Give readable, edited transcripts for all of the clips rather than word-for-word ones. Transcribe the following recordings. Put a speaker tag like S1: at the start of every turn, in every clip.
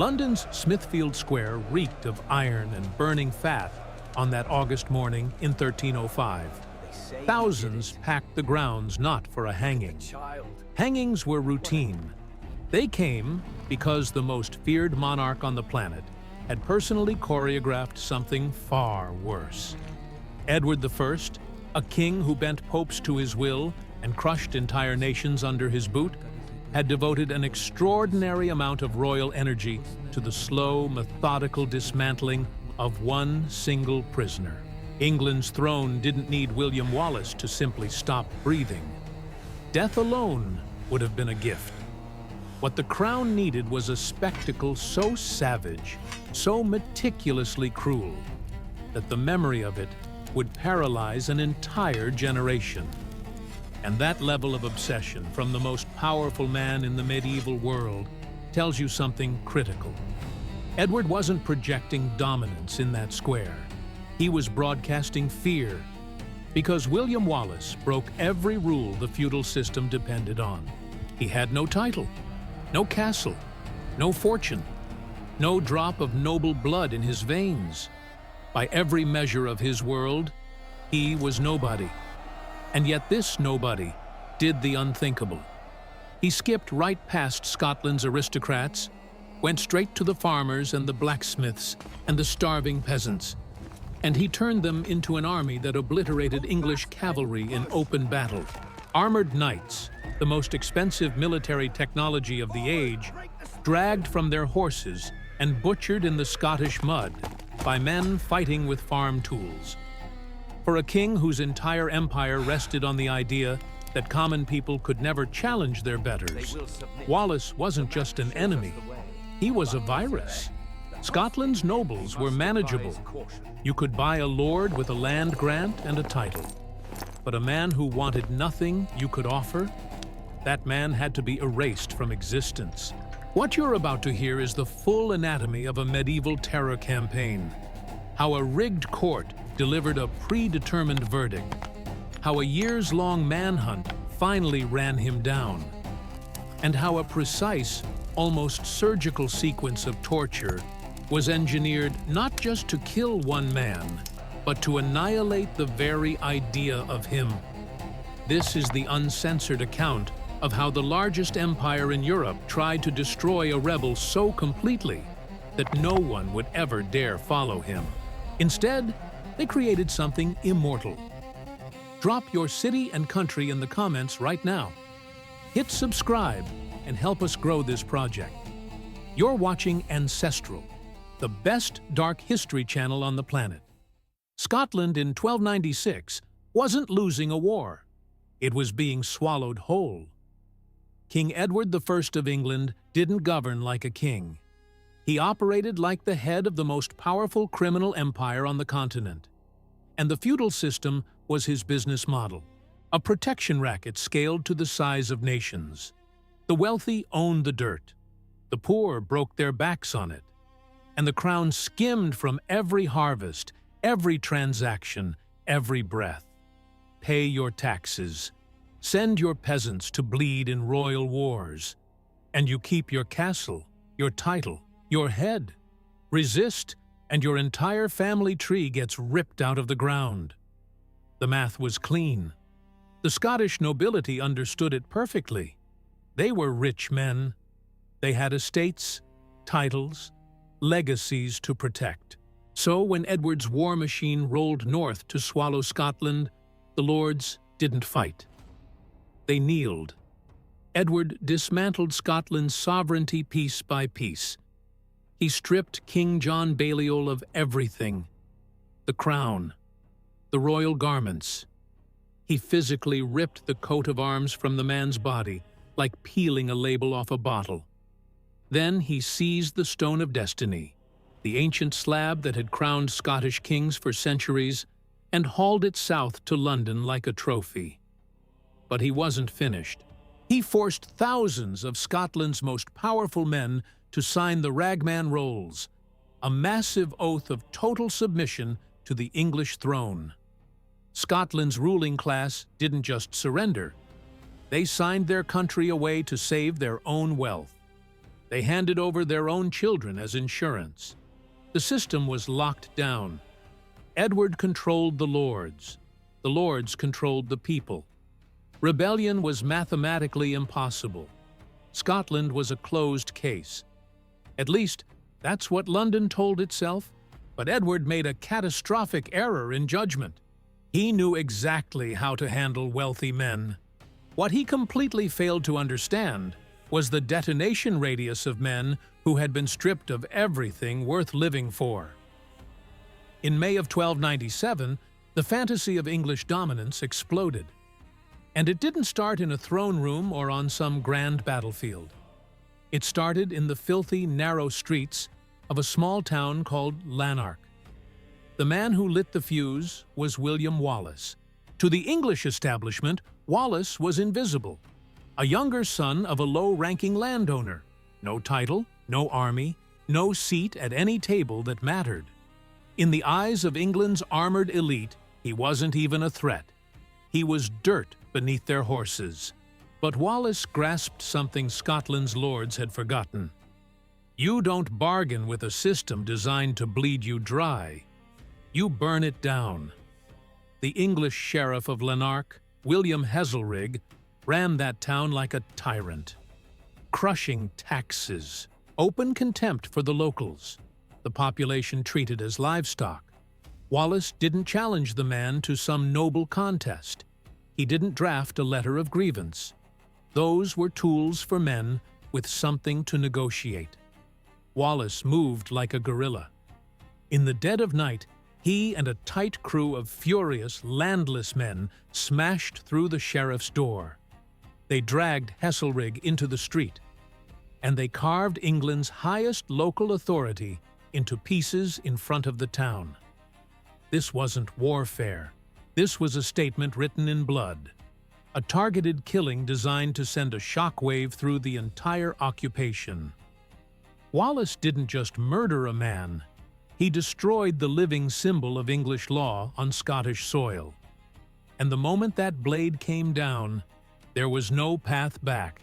S1: London's Smithfield Square reeked of iron and burning fat on that August morning in 1305. Thousands packed the grounds not for a hanging. Hangings were routine. They came because the most feared monarch on the planet had personally choreographed something far worse. Edward I, a king who bent popes to his will and crushed entire nations under his boot, had devoted an extraordinary amount of royal energy to the slow, methodical dismantling of one single prisoner. England's throne didn't need William Wallace to simply stop breathing. Death alone would have been a gift. What the crown needed was a spectacle so savage, so meticulously cruel, that the memory of it would paralyze an entire generation. And that level of obsession from the most powerful man in the medieval world tells you something critical. Edward wasn't projecting dominance in that square. He was broadcasting fear, because William Wallace broke every rule the feudal system depended on. He had no title, no castle, no fortune, no drop of noble blood in his veins. By every measure of his world, he was nobody. And yet this nobody did the unthinkable. He skipped right past Scotland's aristocrats, went straight to the farmers and the blacksmiths and the starving peasants, and he turned them into an army that obliterated English cavalry in open battle. Armored knights, the most expensive military technology of the age, dragged from their horses and butchered in the Scottish mud by men fighting with farm tools. For a king whose entire empire rested on the idea that common people could never challenge their betters, Wallace wasn't just an enemy, he was a virus. Scotland's nobles were manageable. You could buy a lord with a land grant and a title. But a man who wanted nothing you could offer, that man had to be erased from existence. What you're about to hear is the full anatomy of a medieval terror campaign. How a rigged court delivered a predetermined verdict. How a years-long manhunt finally ran him down. And how a precise, almost surgical sequence of torture was engineered not just to kill one man, but to annihilate the very idea of him. This is the uncensored account of how the largest empire in Europe tried to destroy a rebel so completely that no one would ever dare follow him. Instead, they created something immortal. Drop your city and country in the comments right now. Hit subscribe and help us grow this project. You're watching Ancestral, the best dark history channel on the planet. Scotland in 1296 wasn't losing a war. It was being swallowed whole. King Edward I of England didn't govern like a king. He operated like the head of the most powerful criminal empire on the continent. And the feudal system was his business model, a protection racket scaled to the size of nations. The wealthy owned the dirt. The poor broke their backs on it. And the crown skimmed from every harvest, every transaction, every breath. Pay your taxes. Send your peasants to bleed in royal wars. And you keep your castle, your title, your head. Resist, and your entire family tree gets ripped out of the ground. The math was clean. The Scottish nobility understood it perfectly. They were rich men. They had estates, titles, legacies to protect. So when Edward's war machine rolled north to swallow Scotland, the lords didn't fight. They kneeled. Edward dismantled Scotland's sovereignty piece by piece. He stripped King John Balliol of everything: the crown, the royal garments. He physically ripped the coat of arms from the man's body, like peeling a label off a bottle. Then he seized the Stone of Destiny, the ancient slab that had crowned Scottish kings for centuries, and hauled it south to London like a trophy. But he wasn't finished. He forced thousands of Scotland's most powerful men to sign the Ragman Rolls, a massive oath of total submission to the English throne. Scotland's ruling class didn't just surrender. They signed their country away to save their own wealth. They handed over their own children as insurance. The system was locked down. Edward controlled the lords. The lords controlled the people. Rebellion was mathematically impossible. Scotland was a closed case. At least, that's what London told itself. But Edward made a catastrophic error in judgment. He knew exactly how to handle wealthy men. What he completely failed to understand was the detonation radius of men who had been stripped of everything worth living for. In May of 1297, the fantasy of English dominance exploded. And it didn't start in a throne room or on some grand battlefield. It started in the filthy, narrow streets of a small town called Lannark. The man who lit the fuse was William Wallace. To the English establishment, Wallace was invisible, a younger son of a low-ranking landowner. No title, no army, no seat at any table that mattered. In the eyes of England's armored elite, he wasn't even a threat. He was dirt beneath their horses. But Wallace grasped something Scotland's lords had forgotten. You don't bargain with a system designed to bleed you dry. You burn it down. The English sheriff of Lannark, William Heselrig, ran that town like a tyrant. Crushing taxes, open contempt for the locals, the population treated as livestock. Wallace didn't challenge the man to some noble contest. He didn't draft a letter of grievance. Those were tools for men with something to negotiate. Wallace moved like a guerrilla. In the dead of night, he and a tight crew of furious, landless men smashed through the sheriff's door. They dragged Heselrig into the street, and they carved England's highest local authority into pieces in front of the town. This wasn't warfare. This was a statement written in blood. A targeted killing designed to send a shockwave through the entire occupation. Wallace didn't just murder a man. He destroyed the living symbol of English law on Scottish soil. And the moment that blade came down, there was no path back.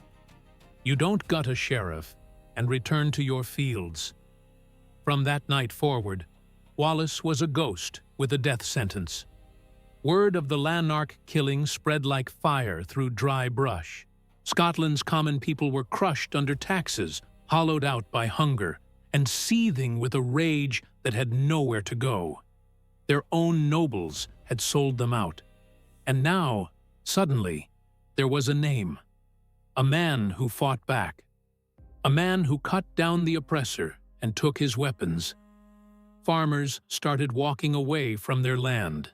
S1: You don't gut a sheriff and return to your fields. From that night forward, Wallace was a ghost with a death sentence. Word of the Lannark killing spread like fire through dry brush. Scotland's common people were crushed under taxes, hollowed out by hunger, and seething with a rage that had nowhere to go. Their own nobles had sold them out. And now, suddenly, there was a name. A man who fought back. A man who cut down the oppressor and took his weapons. Farmers started walking away from their land.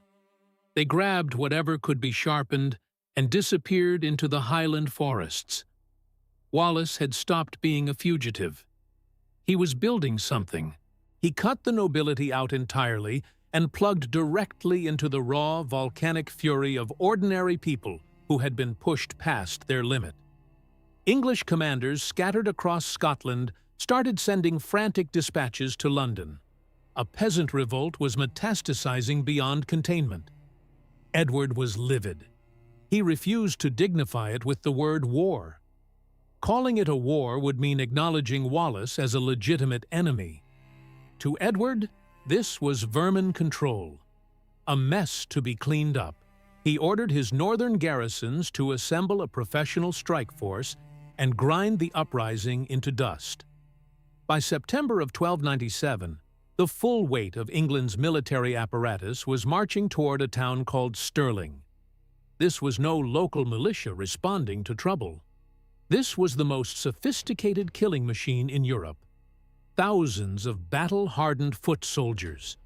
S1: They grabbed whatever could be sharpened and disappeared into the highland forests. Wallace had stopped being a fugitive. He was building something. He cut the nobility out entirely and plugged directly into the raw, volcanic fury of ordinary people who had been pushed past their limit. English commanders scattered across Scotland started sending frantic dispatches to London. A peasant revolt was metastasizing beyond containment. Edward was livid. He refused to dignify it with the word war. Calling it a war would mean acknowledging Wallace as a legitimate enemy. To Edward, this was vermin control, a mess to be cleaned up. He ordered his northern garrisons to assemble a professional strike force and grind the uprising into dust. By September of 1297, the full weight of England's military apparatus was marching toward a town called Stirling. This was no local militia responding to trouble. This was the most sophisticated killing machine in Europe. Thousands of battle-hardened foot soldiers,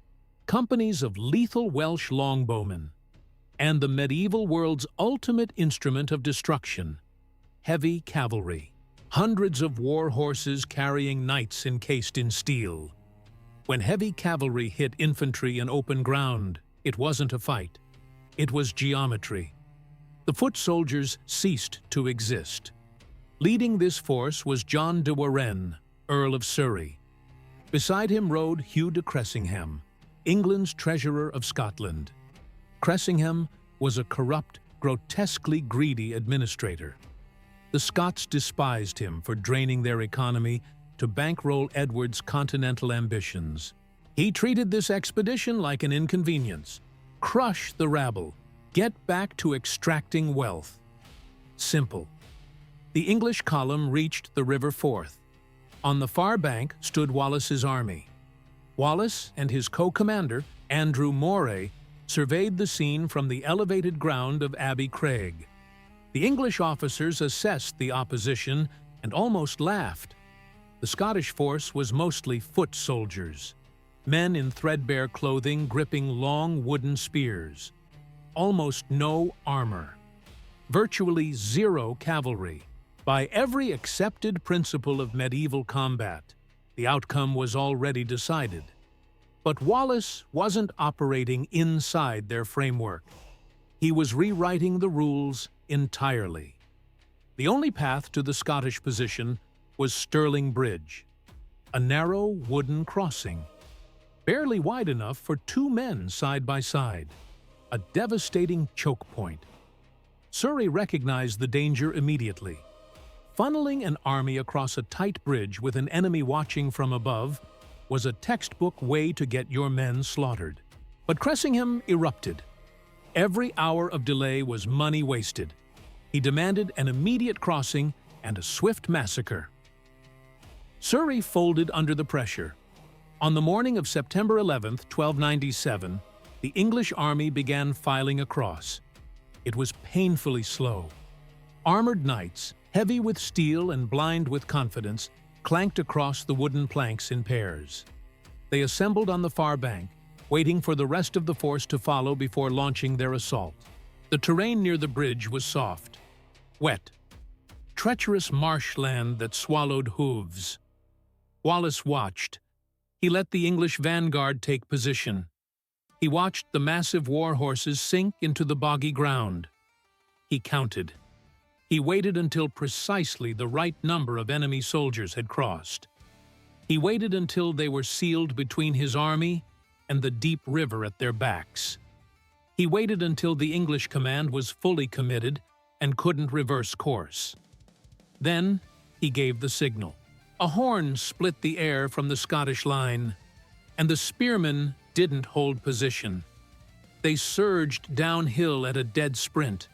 S1: companies of lethal Welsh longbowmen, and the medieval world's ultimate instrument of destruction, heavy cavalry. Hundreds of war horses carrying knights encased in steel. When heavy cavalry hit infantry in open ground, it wasn't a fight. It was geometry. The foot soldiers ceased to exist. Leading this force was John de Warenne, Earl of Surrey. Beside him rode Hugh de Cressingham, England's treasurer of Scotland. Cressingham was a corrupt, grotesquely greedy administrator. The Scots despised him for draining their economy to bankroll Edward's continental ambitions. He treated this expedition like an inconvenience. Crush the rabble. Get back to extracting wealth. Simple. The English column reached the River Forth. On the far bank stood Wallace's army. Wallace and his co-commander, Andrew Moray, surveyed the scene from the elevated ground of Abbey Craig. The English officers assessed the opposition and almost laughed. The Scottish force was mostly foot soldiers, men in threadbare clothing gripping long wooden spears. Almost no armor. Virtually zero cavalry. By every accepted principle of medieval combat, the outcome was already decided. But Wallace wasn't operating inside their framework. He was rewriting the rules entirely. The only path to the Scottish position was Stirling Bridge, a narrow wooden crossing, barely wide enough for two men side by side, a devastating choke point. Surrey recognized the danger immediately. Funneling an army across a tight bridge with an enemy watching from above was a textbook way to get your men slaughtered. But Cressingham erupted. Every hour of delay was money wasted. He demanded an immediate crossing and a swift massacre. Surrey folded under the pressure. On the morning of September 11, 1297, the English army began filing across. It was painfully slow. Armored knights, heavy with steel and blind with confidence, clanked across the wooden planks in pairs. They assembled on the far bank, waiting for the rest of the force to follow before launching their assault. The terrain near the bridge was soft, wet, treacherous marshland that swallowed hooves. Wallace watched. He let the English vanguard take position. He watched the massive war horses sink into the boggy ground. He counted. He waited until precisely the right number of enemy soldiers had crossed. He waited until they were sealed between his army and the deep river at their backs. He waited until the English command was fully committed and couldn't reverse course. Then he gave the signal. A horn split the air from the Scottish line, and the spearmen didn't hold position. They surged downhill at a dead sprint.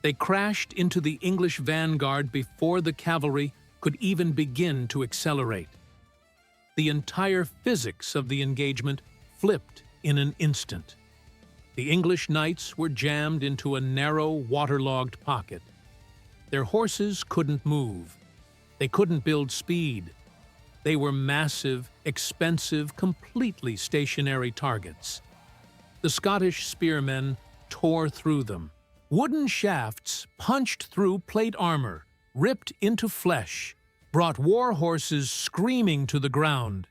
S1: They crashed into the English vanguard before the cavalry could even begin to accelerate. The entire physics of the engagement flipped in an instant. The English knights were jammed into a narrow, waterlogged pocket. Their horses couldn't move. They couldn't build speed. They were massive, expensive, completely stationary targets. The Scottish spearmen tore through them. Wooden shafts punched through plate armor, ripped into flesh, brought war horses screaming to the ground.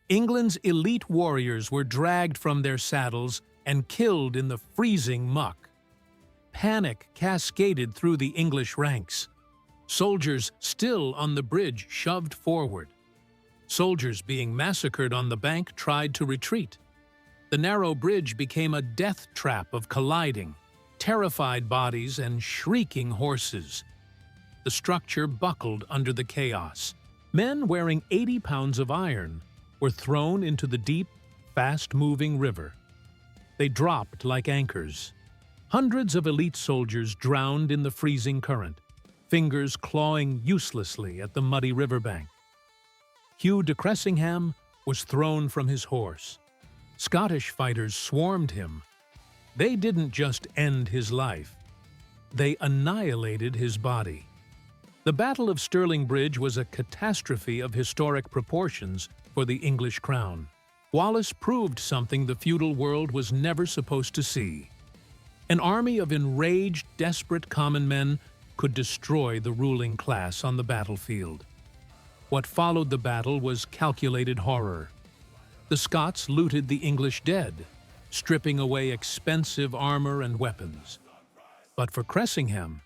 S1: England's elite warriors were dragged from their saddles and killed in the freezing muck. Panic cascaded through the English ranks. Soldiers still on the bridge shoved forward. Soldiers being massacred on the bank tried to retreat. The narrow bridge became a death trap of colliding, terrified bodies and shrieking horses. The structure buckled under the chaos. Men wearing 80 pounds of iron were thrown into the deep, fast-moving river. They dropped like anchors. Hundreds of elite soldiers drowned in the freezing current, fingers clawing uselessly at the muddy riverbank. Hugh de Cressingham was thrown from his horse. Scottish fighters swarmed him. They didn't just end his life. They annihilated his body. The Battle of Stirling Bridge was a catastrophe of historic proportions for the English crown. Wallace proved something the feudal world was never supposed to see. An army of enraged, desperate common men could destroy the ruling class on the battlefield. What followed the battle was calculated horror. The Scots looted the English dead, stripping away expensive armor and weapons. But for Cressingham,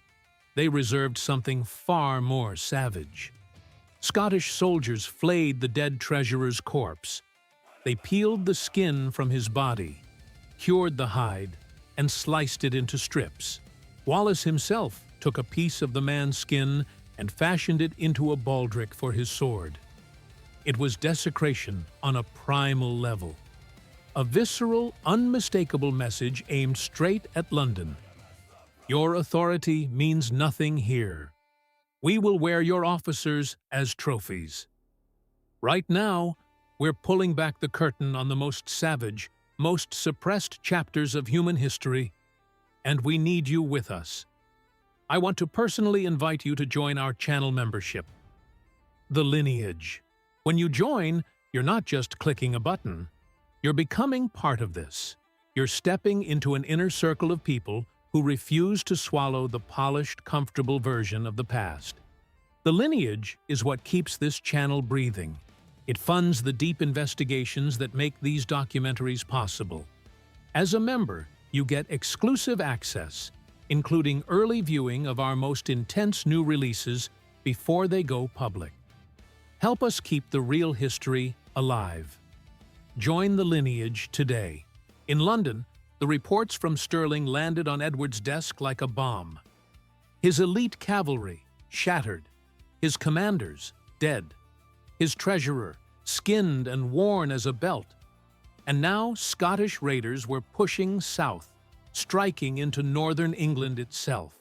S1: they reserved something far more savage. Scottish soldiers flayed the dead treasurer's corpse. They peeled the skin from his body, cured the hide, and sliced it into strips. Wallace himself took a piece of the man's skin and fashioned it into a baldric for his sword. It was desecration on a primal level. A visceral, unmistakable message aimed straight at London. Your authority means nothing here. We will wear your officers as trophies. Right now, we're pulling back the curtain on the most savage, most suppressed chapters of human history, and we need you with us. I want to personally invite you to join our channel membership, The Lineage. When you join, you're not just clicking a button. You're becoming part of this. You're stepping into an inner circle of people who refuse to swallow the polished, comfortable version of the past. The Lineage is what keeps this channel breathing. It funds the deep investigations that make these documentaries possible. As a member, you get exclusive access, including early viewing of our most intense new releases before they go public. Help us keep the real history alive. Join the Lineage today. In London, the reports from Stirling landed on Edward's desk like a bomb. His elite cavalry, shattered. His commanders, dead. His treasurer, skinned and worn as a belt. And now Scottish raiders were pushing south, striking into northern England itself.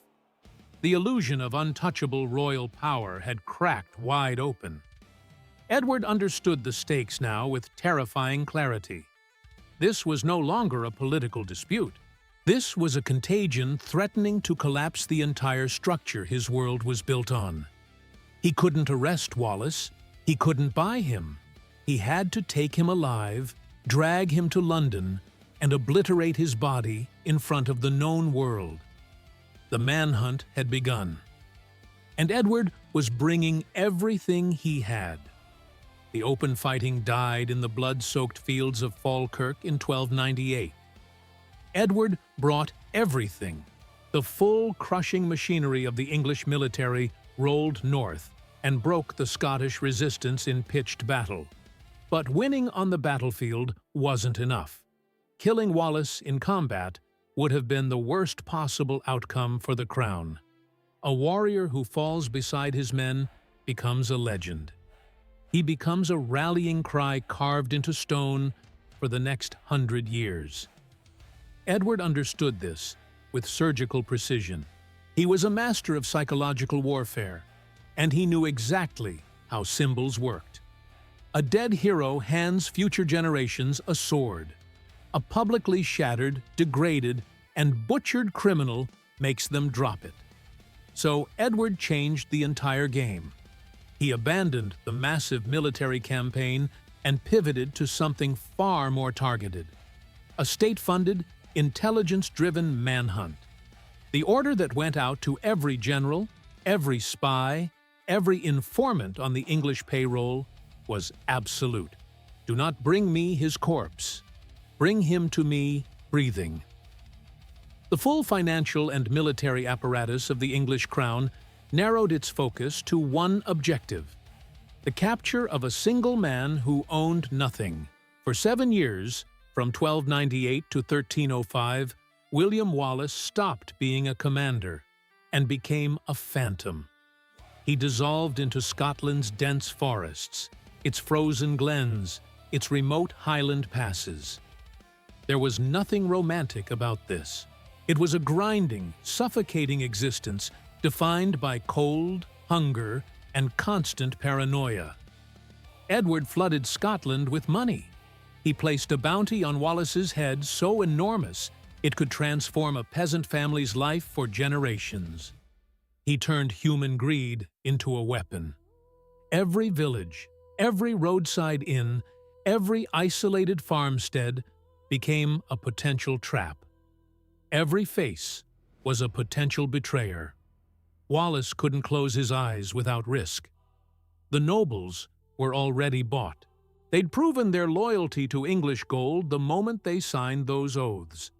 S1: The illusion of untouchable royal power had cracked wide open. Edward understood the stakes now with terrifying clarity. This was no longer a political dispute. This was a contagion threatening to collapse the entire structure his world was built on. He couldn't arrest Wallace. He couldn't buy him. He had to take him alive, drag him to London, and obliterate his body in front of the known world. The manhunt had begun. And Edward was bringing everything he had. The open fighting died in the blood-soaked fields of Falkirk in 1298. Edward brought everything. The full crushing machinery of the English military rolled north and broke the Scottish resistance in pitched battle. But winning on the battlefield wasn't enough. Killing Wallace in combat would have been the worst possible outcome for the crown. A warrior who falls beside his men becomes a legend. He becomes a rallying cry carved into stone for the next 100 years. Edward understood this with surgical precision. He was a master of psychological warfare, and he knew exactly how symbols worked. A dead hero hands future generations a sword. A publicly shattered, degraded, and butchered criminal makes them drop it. So Edward changed the entire game. He abandoned the massive military campaign and pivoted to something far more targeted. A state-funded, intelligence-driven manhunt. The order that went out to every general, every spy, every informant on the English payroll was absolute. Do not bring me his corpse. Bring him to me breathing. The full financial and military apparatus of the English crown narrowed its focus to one objective: the capture of a single man who owned nothing. For 7 years, from 1298 to 1305, William Wallace stopped being a commander and became a phantom. He dissolved into Scotland's dense forests, its frozen glens, its remote highland passes. There was nothing romantic about this. It was a grinding, suffocating existence defined by cold, hunger, and constant paranoia. Edward flooded Scotland with money. He placed a bounty on Wallace's head so enormous it could transform a peasant family's life for generations. He turned human greed into a weapon. Every village, every roadside inn, every isolated farmstead became a potential trap. Every face was a potential betrayer. Wallace couldn't close his eyes without risk. The nobles were already bought. They'd proven their loyalty to English gold the moment they signed those oaths.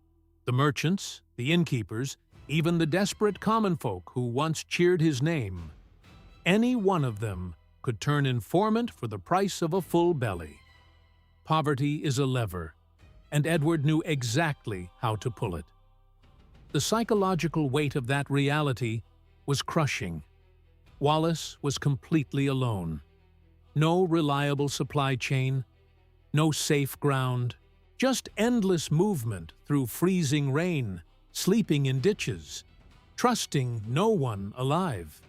S1: The merchants, the innkeepers, even the desperate common folk who once cheered his name. Any one of them could turn informant for the price of a full belly. Poverty is a lever, and Edward knew exactly how to pull it. The psychological weight of that reality was crushing. Wallace was completely alone. No reliable supply chain, no safe ground, just endless movement through freezing rain, sleeping in ditches, trusting no one alive.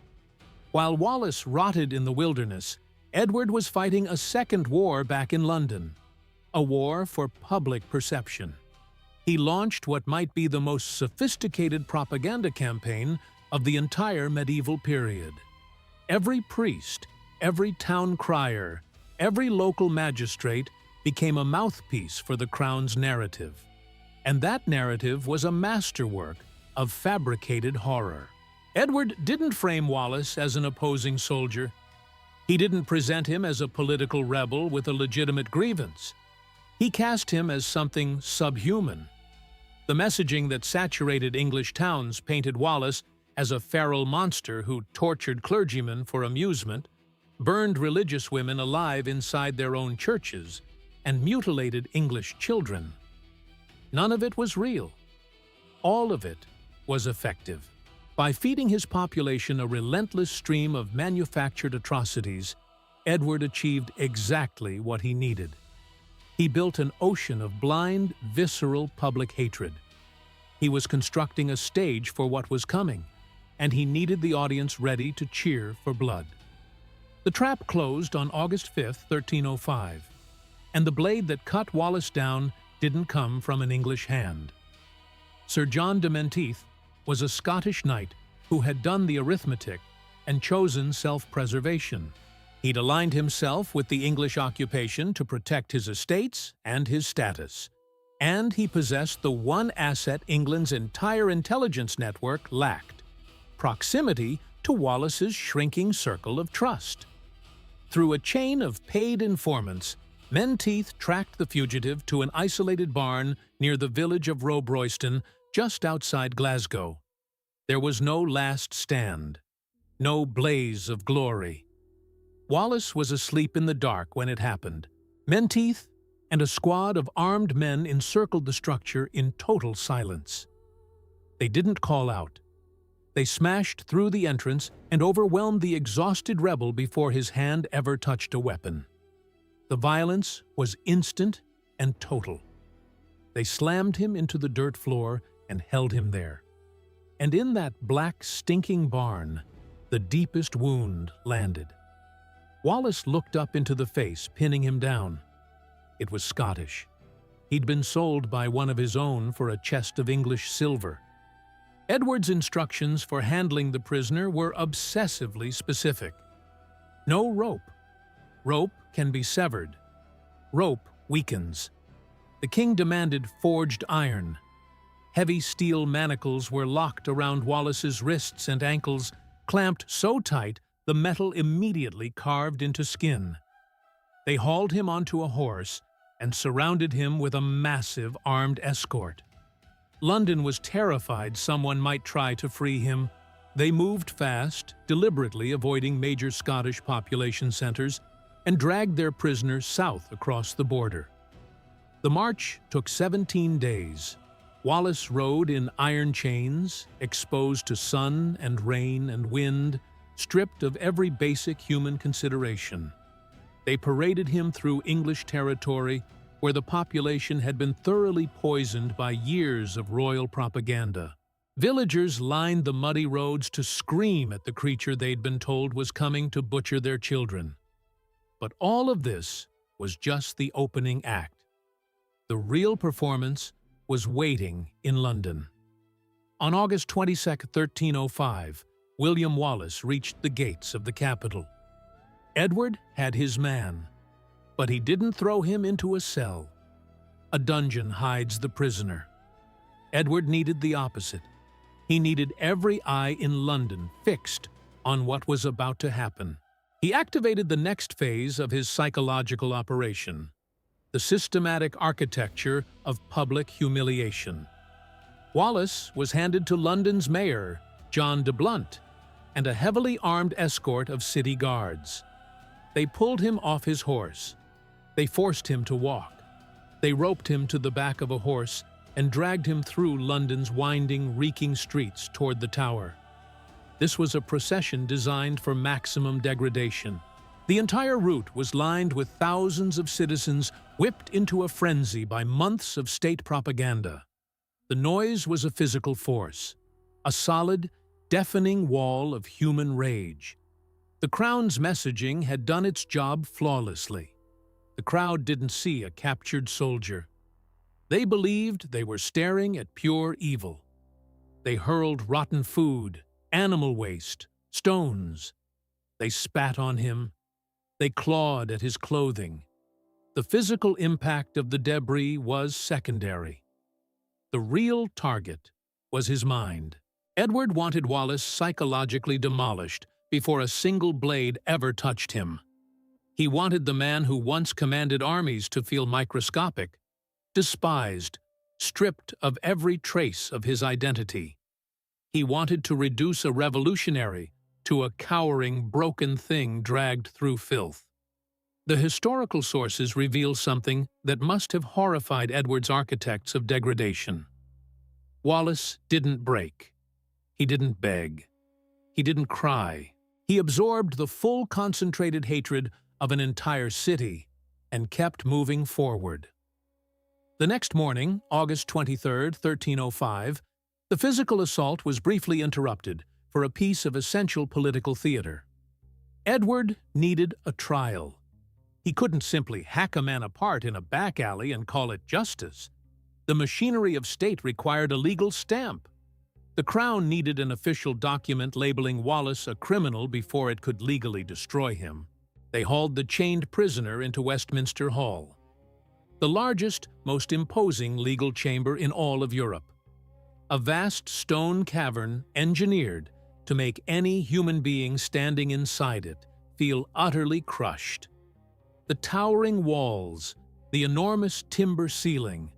S1: While Wallace rotted in the wilderness, Edward was fighting a second war back in London, a war for public perception. He launched what might be the most sophisticated propaganda campaign of the entire medieval period. Every priest, every town crier, every local magistrate became a mouthpiece for the crown's narrative. And that narrative was a masterwork of fabricated horror. Edward didn't frame Wallace as an opposing soldier. He didn't present him as a political rebel with a legitimate grievance. He cast him as something subhuman. The messaging that saturated English towns painted Wallace as a feral monster who tortured clergymen for amusement, burned religious women alive inside their own churches, and mutilated English children. None of it was real. All of it was effective. By feeding his population a relentless stream of manufactured atrocities, Edward achieved exactly what he needed. He built an ocean of blind, visceral public hatred. He was constructing a stage for what was coming, and he needed the audience ready to cheer for blood. The trap closed on August 5, 1305, and the blade that cut Wallace down didn't come from an English hand. Sir John de Menteith was a Scottish knight who had done the arithmetic and chosen self-preservation. He'd aligned himself with the English occupation to protect his estates and his status. And he possessed the one asset England's entire intelligence network lacked: proximity to Wallace's shrinking circle of trust. Through a chain of paid informants, Menteith tracked the fugitive to an isolated barn near the village of Robroyston, just outside Glasgow. There was no last stand, no blaze of glory. Wallace was asleep in the dark when it happened. Menteith and a squad of armed men encircled the structure in total silence. They didn't call out. They smashed through the entrance and overwhelmed the exhausted rebel before his hand ever touched a weapon. The violence was instant and total. They slammed him into the dirt floor and held him there. And in that black, stinking barn, the deepest wound landed. Wallace looked up into the face, pinning him down. It was Scottish. He'd been sold by one of his own for a chest of English silver. Edward's instructions for handling the prisoner were obsessively specific. No rope. Rope can be severed. Rope weakens. The king demanded forged iron. Heavy steel manacles were locked around Wallace's wrists and ankles, clamped so tight the metal immediately carved into skin. They hauled him onto a horse and surrounded him with a massive armed escort. London was terrified someone might try to free him. They moved fast, deliberately avoiding major Scottish population centers, and dragged their prisoner south across the border. The march took 17 days. Wallace rode in iron chains, exposed to sun and rain and wind, stripped of every basic human consideration. They paraded him through English territory, where the population had been thoroughly poisoned by years of royal propaganda. Villagers lined the muddy roads to scream at the creature they'd been told was coming to butcher their children. But all of this was just the opening act. The real performance was waiting in London. On August 22, 1305, William Wallace reached the gates of the capital. Edward had his man, but he didn't throw him into a cell. A dungeon hides the prisoner. Edward needed the opposite. He needed every eye in London fixed on what was about to happen. He activated the next phase of his psychological operation, the systematic architecture of public humiliation. Wallace was handed to London's mayor, John de Blunt, and a heavily armed escort of city guards. They pulled him off his horse. They forced him to walk. They roped him to the back of a horse and dragged him through London's winding, reeking streets toward the Tower. This was a procession designed for maximum degradation. The entire route was lined with thousands of citizens whipped into a frenzy by months of state propaganda. The noise was a physical force, a solid, deafening wall of human rage. The Crown's messaging had done its job flawlessly. The crowd didn't see a captured soldier. They believed they were staring at pure evil. They hurled rotten food, animal waste, stones. They spat on him. They clawed at his clothing. The physical impact of the debris was secondary. The real target was his mind. Edward wanted Wallace psychologically demolished before a single blade ever touched him. He wanted the man who once commanded armies to feel microscopic, despised, stripped of every trace of his identity. He wanted to reduce a revolutionary to a cowering, broken thing dragged through filth. The historical sources reveal something that must have horrified Edward's architects of degradation. Wallace didn't break. He didn't beg. He didn't cry. He absorbed the full concentrated hatred of an entire city and kept moving forward. The next morning, August 23, 1305, the physical assault was briefly interrupted for a piece of essential political theater. Edward needed a trial. He couldn't simply hack a man apart in a back alley and call it justice. The machinery of state required a legal stamp. The Crown needed an official document labeling Wallace a criminal before it could legally destroy him. They hauled the chained prisoner into Westminster Hall, the largest, most imposing legal chamber in all of Europe. A vast stone cavern engineered to make any human being standing inside it feel utterly crushed. The towering walls, the enormous timber ceiling,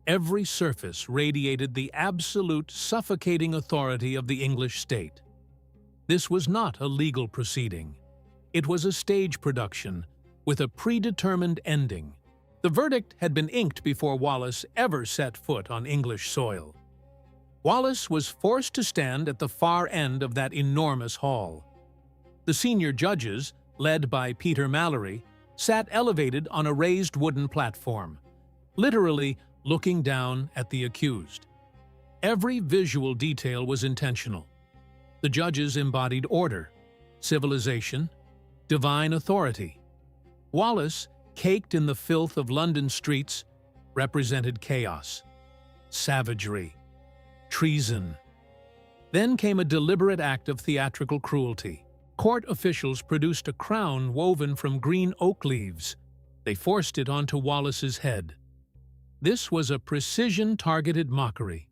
S1: every surface radiated the absolute suffocating authority of the English state. This was not a legal proceeding. It was a stage production with a predetermined ending. The verdict had been inked before Wallace ever set foot on English soil. Wallace was forced to stand at the far end of that enormous hall. The senior judges, led by Peter Mallory, sat elevated on a raised wooden platform, literally looking down at the accused. Every visual detail was intentional. The judges embodied order, civilization, divine authority. Wallace, caked in the filth of London streets, represented chaos, savagery, treason. Then came a deliberate act of theatrical cruelty. Court officials produced a crown woven from green oak leaves. They forced it onto Wallace's head. This was a precision-targeted mockery.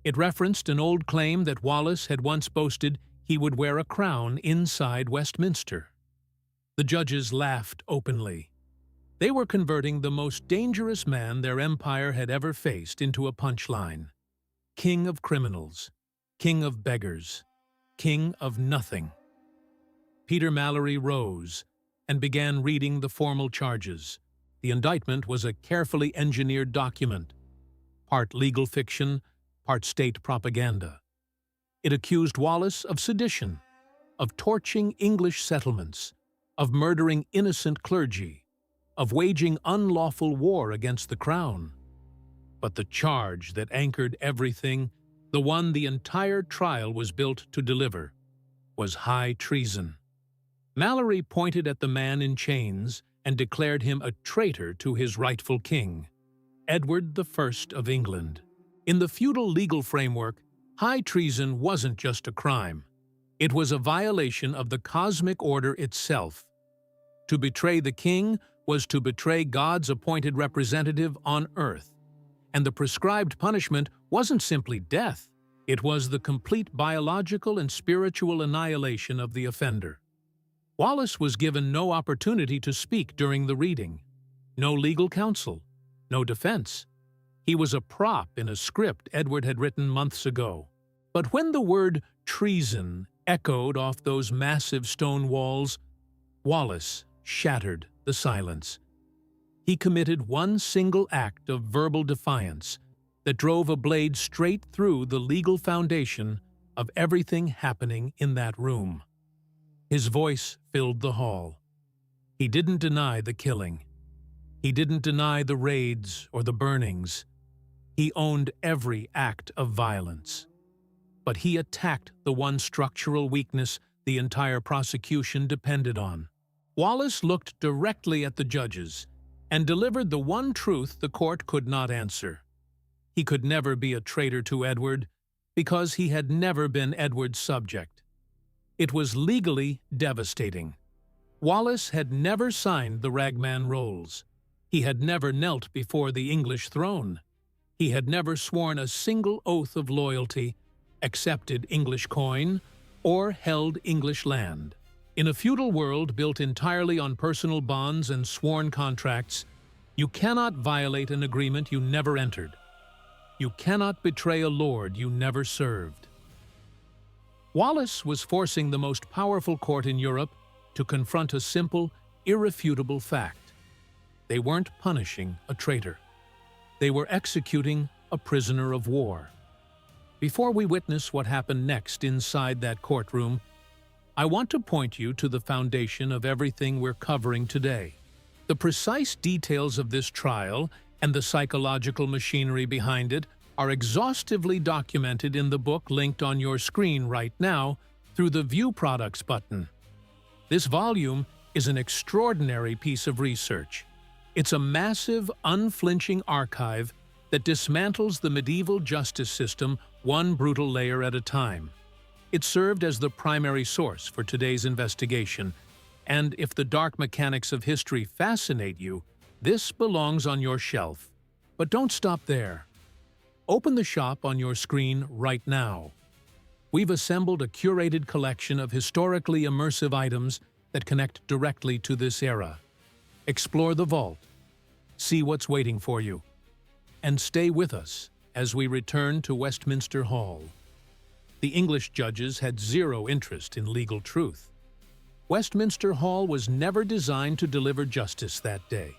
S1: It referenced an old claim that Wallace had once boasted he would wear a crown inside Westminster. The judges laughed openly. They were converting the most dangerous man their empire had ever faced into a punchline. King of criminals, king of beggars, king of nothing. Peter Mallory rose and began reading the formal charges. The indictment was a carefully engineered document, part legal fiction, part state propaganda. It accused Wallace of sedition, of torching English settlements, of murdering innocent clergy, of waging unlawful war against the Crown. But the charge that anchored everything, the one the entire trial was built to deliver, was high treason. Mallory pointed at the man in chains and declared him a traitor to his rightful king, Edward I of England. In the feudal legal framework, high treason wasn't just a crime. It was a violation of the cosmic order itself. To betray the king was to betray God's appointed representative on earth. And the prescribed punishment wasn't simply death. It was the complete biological and spiritual annihilation of the offender. Wallace was given no opportunity to speak during the reading. No legal counsel, no defense. He was a prop in a script Edward had written months ago. But when the word treason echoed off those massive stone walls, Wallace shattered the silence. He committed one single act of verbal defiance that drove a blade straight through the legal foundation of everything happening in that room. His voice filled the hall. He didn't deny the killing. He didn't deny the raids or the burnings. He owned every act of violence. But he attacked the one structural weakness the entire prosecution depended on. Wallace looked directly at the judges and delivered the one truth the court could not answer. He could never be a traitor to Edward because he had never been Edward's subject. It was legally devastating. Wallace had never signed the ragman rolls. He had never knelt before the English throne. He had never sworn a single oath of loyalty, accepted English coin, or held English land. In a feudal world built entirely on personal bonds and sworn contracts, you cannot violate an agreement you never entered. You cannot betray a lord you never served. Wallace was forcing the most powerful court in Europe to confront a simple, irrefutable fact. They weren't punishing a traitor. They were executing a prisoner of war. Before we witness what happened next inside that courtroom, I want to point you to the foundation of everything we're covering today. The precise details of this trial and the psychological machinery behind it are exhaustively documented in the book linked on your screen right now through the View Products button. This volume is an extraordinary piece of research. It's a massive, unflinching archive that dismantles the medieval justice system one brutal layer at a time. It served as the primary source for today's investigation, and if the dark mechanics of history fascinate you, this belongs on your shelf. But don't stop there. Open the shop on your screen right now. We've assembled a curated collection of historically immersive items that connect directly to this era. Explore the vault, see what's waiting for you, and stay with us as we return to Westminster Hall. The English judges had zero interest in legal truth. Westminster Hall was never designed to deliver justice that day.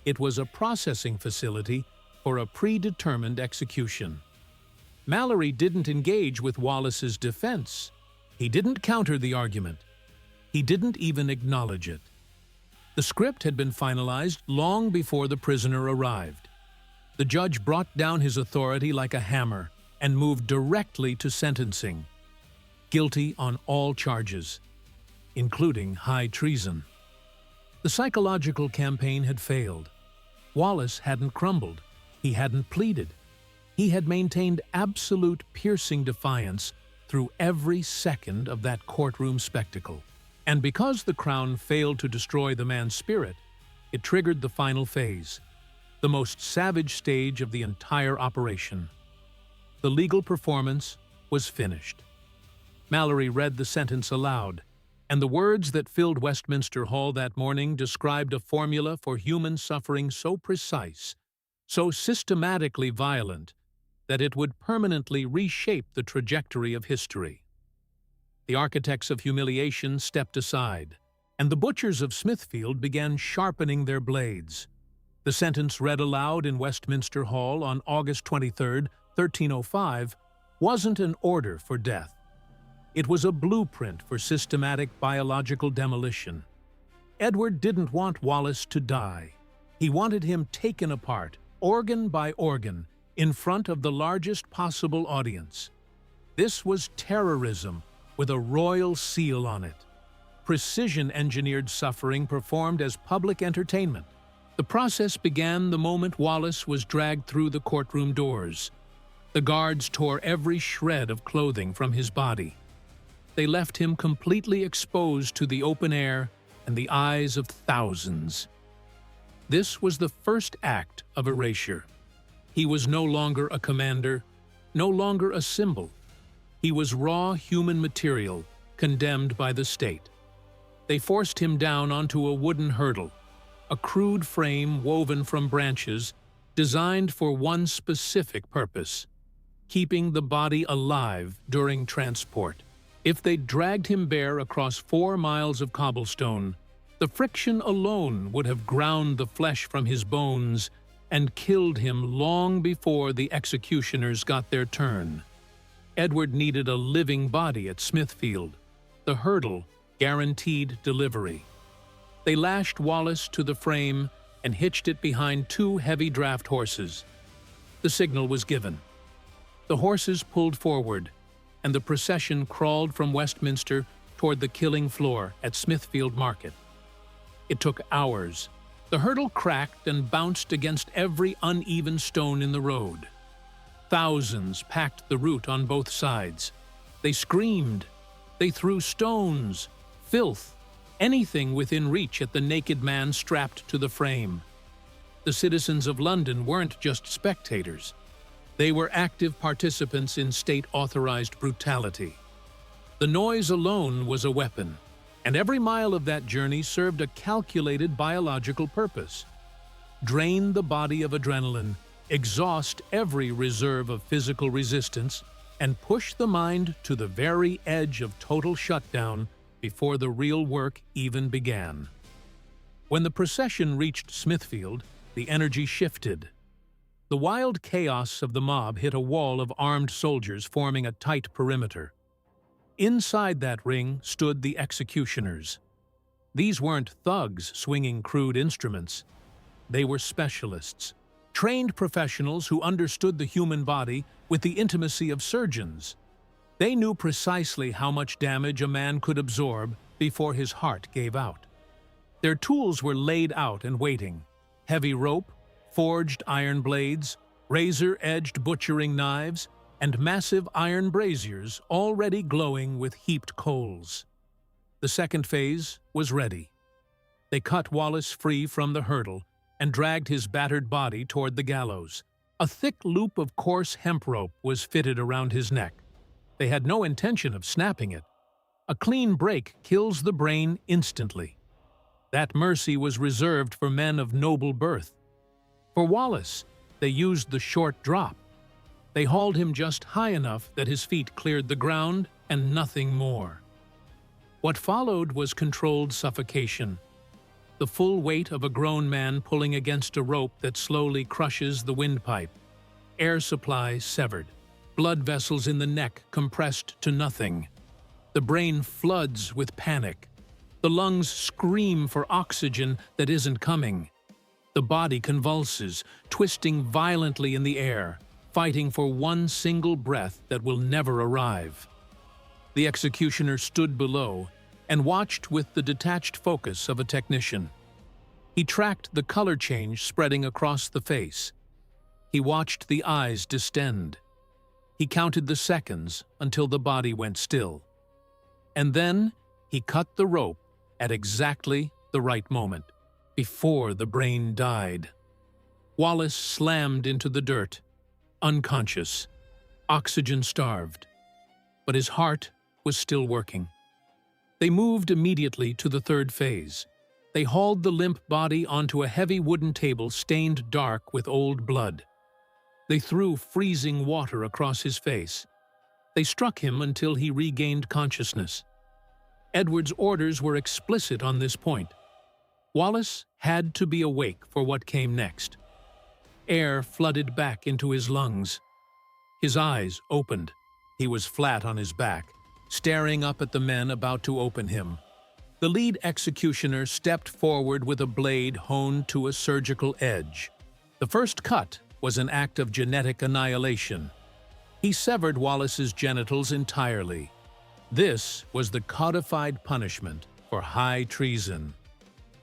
S1: It was a processing facility for a predetermined execution. Mallory didn't engage with Wallace's defense. He didn't counter the argument. He didn't even acknowledge it. The script had been finalized long before the prisoner arrived. The judge brought down his authority like a hammer and moved directly to sentencing. Guilty on all charges, including high treason. The psychological campaign had failed. Wallace hadn't crumbled. He hadn't pleaded. He had maintained absolute piercing defiance through every second of that courtroom spectacle. And because the Crown failed to destroy the man's spirit, it triggered the final phase, the most savage stage of the entire operation. The legal performance was finished. Mallory read the sentence aloud, and the words that filled Westminster Hall that morning described a formula for human suffering so precise, so systematically violent, that it would permanently reshape the trajectory of history. The architects of humiliation stepped aside, and the butchers of Smithfield began sharpening their blades. The sentence read aloud in Westminster Hall on August 23, 1305, wasn't an order for death. It was a blueprint for systematic biological demolition. Edward didn't want Wallace to die. He wanted him taken apart, organ by organ, in front of the largest possible audience. This was terrorism with a royal seal on it. Precision-engineered suffering performed as public entertainment. The process began the moment Wallace was dragged through the courtroom doors. The guards tore every shred of clothing from his body. They left him completely exposed to the open air and the eyes of thousands. This was the first act of erasure. He was no longer a commander, no longer a symbol. He was raw human material, condemned by the state. They forced him down onto a wooden hurdle, a crude frame woven from branches, designed for one specific purpose: keeping the body alive during transport. If they dragged him bare across 4 miles of cobblestone, the friction alone would have ground the flesh from his bones and killed him long before the executioners got their turn. Edward needed a living body at Smithfield. The hurdle guaranteed delivery. They lashed Wallace to the frame and hitched it behind two heavy draft horses. The signal was given. The horses pulled forward, and the procession crawled from Westminster toward the killing floor at Smithfield Market. It took hours. The hurdle cracked and bounced against every uneven stone in the road. Thousands packed the route on both sides. They screamed. They threw stones, filth, anything within reach at the naked man strapped to the frame. The citizens of London weren't just spectators. They were active participants in state-authorized brutality. The noise alone was a weapon, and every mile of that journey served a calculated biological purpose. Drain the body of adrenaline, exhaust every reserve of physical resistance, and push the mind to the very edge of total shutdown before the real work even began. When the procession reached Smithfield, the energy shifted. The wild chaos of the mob hit a wall of armed soldiers forming a tight perimeter. Inside that ring stood the executioners. These weren't thugs swinging crude instruments. They were specialists, trained professionals who understood the human body with the intimacy of surgeons. They knew precisely how much damage a man could absorb before his heart gave out. Their tools were laid out and waiting: heavy rope, forged iron blades, razor-edged butchering knives, and massive iron braziers already glowing with heaped coals. The second phase was ready. They cut Wallace free from the hurdle and dragged his battered body toward the gallows. A thick loop of coarse hemp rope was fitted around his neck. They had no intention of snapping it. A clean break kills the brain instantly. That mercy was reserved for men of noble birth. For Wallace, they used the short drop. They hauled him just high enough that his feet cleared the ground and nothing more. What followed was controlled suffocation. The full weight of a grown man pulling against a rope that slowly crushes the windpipe. Air supply severed. Blood vessels in the neck compressed to nothing. The brain floods with panic. The lungs scream for oxygen that isn't coming. The body convulses, twisting violently in the air, fighting for one single breath that will never arrive. The executioner stood below and watched with the detached focus of a technician. He tracked the color change spreading across the face. He watched the eyes distend. He counted the seconds until the body went still. And then he cut the rope at exactly the right moment, before the brain died. Wallace slammed into the dirt, unconscious, oxygen-starved, but his heart was still working. They moved immediately to the third phase. They hauled the limp body onto a heavy wooden table stained dark with old blood. They threw freezing water across his face. They struck him until he regained consciousness. Edward's orders were explicit on this point. Wallace had to be awake for what came next. Air flooded back into his lungs. His eyes opened. He was flat on his back, staring up at the men about to open him. The lead executioner stepped forward with a blade honed to a surgical edge. The first cut was an act of genetic annihilation. He severed Wallace's genitals entirely. This was the codified punishment for high treason.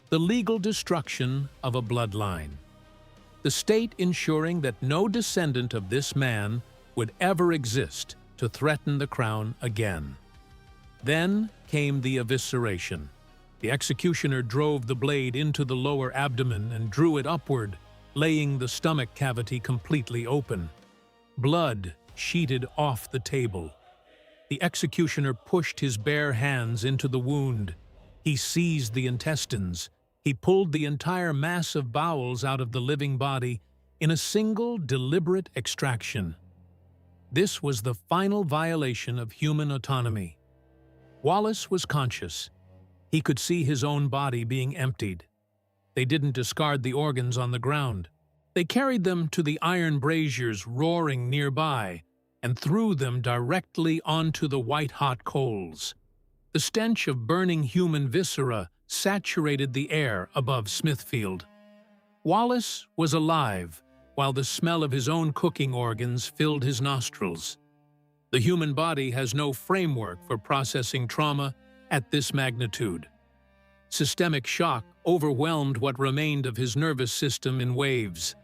S1: The legal destruction of a bloodline. The state ensuring that no descendant of this man would ever exist to threaten the crown again. Then came the evisceration. The executioner drove the blade into the lower abdomen and drew it upward, laying the stomach cavity completely open. Blood sheeted off the table. The executioner pushed his bare hands into the wound. He seized the intestines. He pulled the entire mass of bowels out of the living body in a single, deliberate extraction. This was the final violation of human autonomy. Wallace was conscious. He could see his own body being emptied. They didn't discard the organs on the ground. They carried them to the iron braziers roaring nearby and threw them directly onto the white-hot coals. The stench of burning human viscera saturated the air above Smithfield. Wallace was alive, while the smell of his own cooking organs filled his nostrils. The human body has no framework for processing trauma at this magnitude. Systemic shock overwhelmed what remained of his nervous system in waves.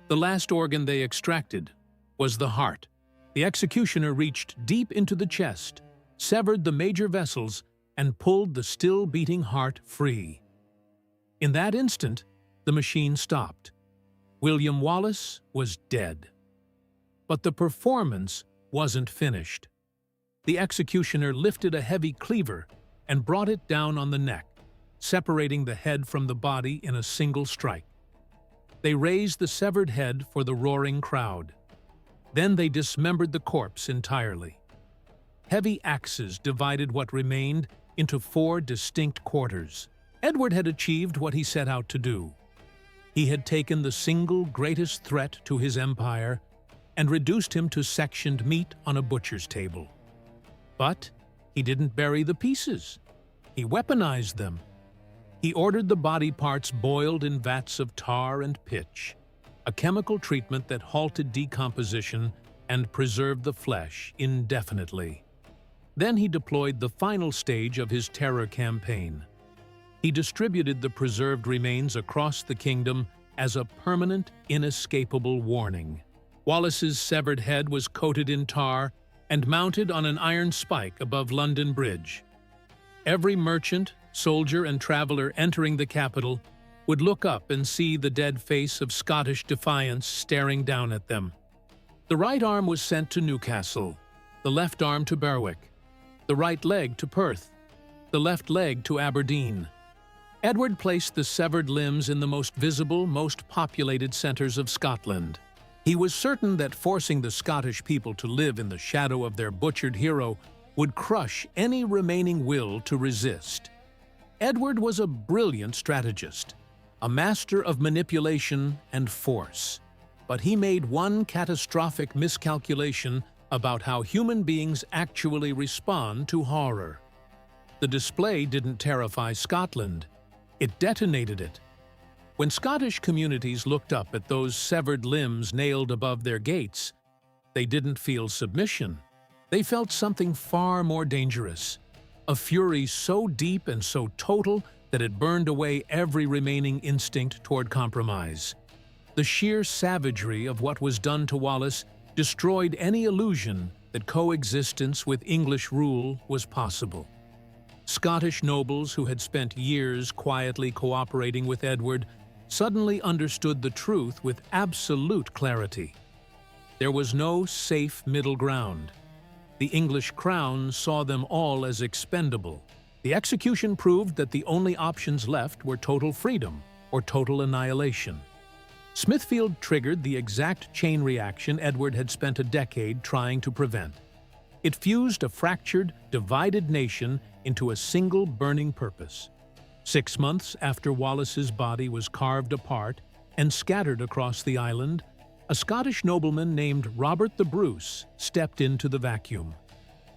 S1: The last organ they extracted was the heart. The executioner reached deep into the chest, severed the major vessels, and pulled the still-beating heart free. In that instant, the machine stopped. William Wallace was dead. But the performance wasn't finished. The executioner lifted a heavy cleaver and brought it down on the neck, separating the head from the body in a single strike. They raised the severed head for the roaring crowd. Then they dismembered the corpse entirely. Heavy axes divided what remained into 4 distinct quarters. Edward had achieved what he set out to do. He had taken the single greatest threat to his empire and reduced him to sectioned meat on a butcher's table. But he didn't bury the pieces. He weaponized them. He ordered the body parts boiled in vats of tar and pitch, a chemical treatment that halted decomposition and preserved the flesh indefinitely. Then he deployed the final stage of his terror campaign. He distributed the preserved remains across the kingdom as a permanent, inescapable warning. Wallace's severed head was coated in tar and mounted on an iron spike above London Bridge. Every merchant, soldier, and traveller entering the capital would look up and see the dead face of Scottish defiance staring down at them. The right arm was sent to Newcastle, the left arm to Berwick, the right leg to Perth, the left leg to Aberdeen. Edward placed the severed limbs in the most visible, most populated centres of Scotland. He was certain that forcing the Scottish people to live in the shadow of their butchered hero would crush any remaining will to resist. Edward was a brilliant strategist, a master of manipulation and force. But he made one catastrophic miscalculation about how human beings actually respond to horror. The display didn't terrify Scotland. It detonated it. When Scottish communities looked up at those severed limbs nailed above their gates, they didn't feel submission. They felt something far more dangerous, a fury so deep and so total that it burned away every remaining instinct toward compromise. The sheer savagery of what was done to Wallace destroyed any illusion that coexistence with English rule was possible. Scottish nobles who had spent years quietly cooperating with Edward suddenly understood the truth with absolute clarity. There was no safe middle ground. The English crown saw them all as expendable. The execution proved that the only options left were total freedom or total annihilation. Smithfield triggered the exact chain reaction Edward had spent a decade trying to prevent. It fused a fractured, divided nation into a single burning purpose. 6 months after Wallace's body was carved apart and scattered across the island, a Scottish nobleman named Robert the Bruce stepped into the vacuum.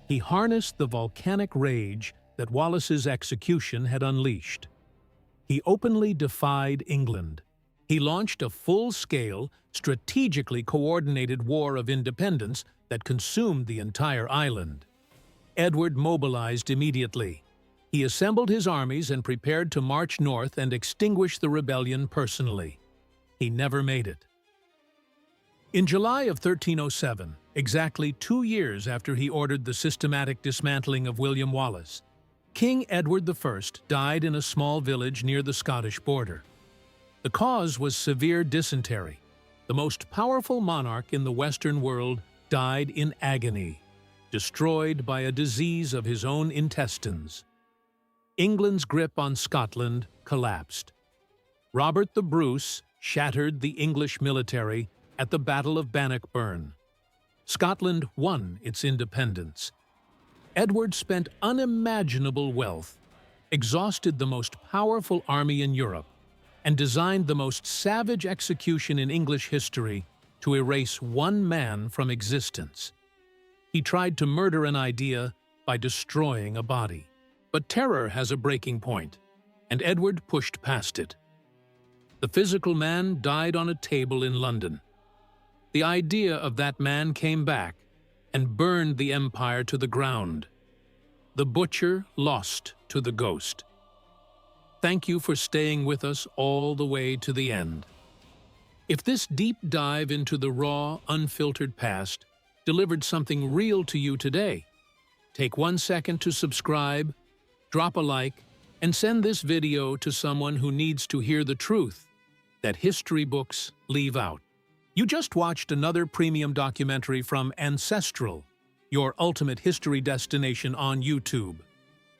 S1: He harnessed the volcanic rage that Wallace's execution had unleashed. He openly defied England. He launched a full-scale, strategically coordinated war of independence that consumed the entire island. Edward mobilized immediately. He assembled his armies and prepared to march north and extinguish the rebellion personally. He never made it. In July of 1307, exactly 2 years after he ordered the systematic dismantling of William Wallace, King Edward I died in a small village near the Scottish border. The cause was severe dysentery. The most powerful monarch in the Western world died in agony, destroyed by a disease of his own intestines. England's grip on Scotland collapsed. Robert the Bruce shattered the English military at the Battle of Bannockburn. Scotland won its independence. Edward spent unimaginable wealth, exhausted the most powerful army in Europe, and designed the most savage execution in English history to erase one man from existence. He tried to murder an idea by destroying a body. But terror has a breaking point. and Edward pushed past it. The physical man died on a table in London. The idea of that man came back and burned the empire to the ground. The butcher lost to the ghost. Thank you for staying with us all the way to the end. If this deep dive into the raw, unfiltered past delivered something real to you today, take 1 second to subscribe, drop a like, and send this video to someone who needs to hear the truth that history books leave out. You just watched another premium documentary from Ancestral, your ultimate history destination on YouTube.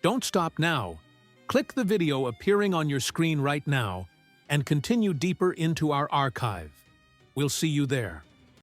S1: Don't stop now. Click the video appearing on your screen right now and continue deeper into our archive. We'll see you there.